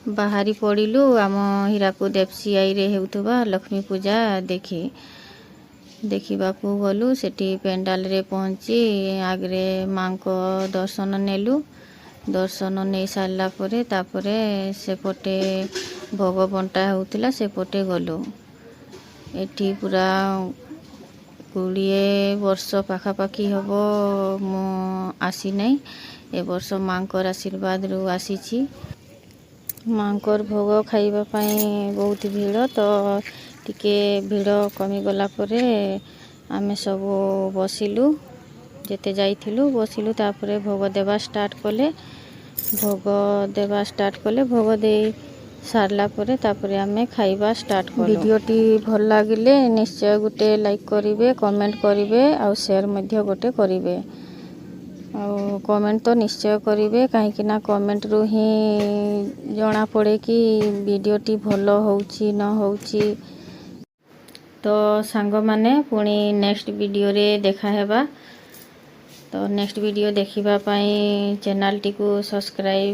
बाहरी पड़िलु आम हीराकुद एफसीआई रे हेउथबा लक्ष्मी पूजा देखा गलु। सेठी पेंडाल रे पहुँची आगरे माँ को दर्शन नेलु। दर्शन नहीं सारा परे तापरे सेपटे भोग बंटा होउतिला सेपटे गलु। एठी पूरा 20 वर्ष पाखापाखी हम मु आसी नहीं। ए वर्ष माँ को आशीर्वाद रु आसीछि। माँ को भोग खाइबा पाई बहुत भीड़, तो टिके भीड़ कमी गला परे आमे सब बसिलु। जेते जाइथिलु बसिलु तापरे भोग देवा स्टार्ट कले। भोग दे सारला परे तापरे आमे खाइबा स्टार्ट कलु। वीडियो टी भल लागिले निश्चय गुटे लाइक करिवे, कमेंट करिवे और शेयर मध्य गोटे करिवे। और कमेंट तो निश्चय करिवे कहीं ना कमेंट रु ही जना पड़े कि वीडियो टी भल होउची न होउची। तो सांग माने पुणी नेक्स्ट वीडियो रे देखा हेबा। तो नेक्स्ट वीडियो देखिबा पाई चैनल टी को सब्सक्राइब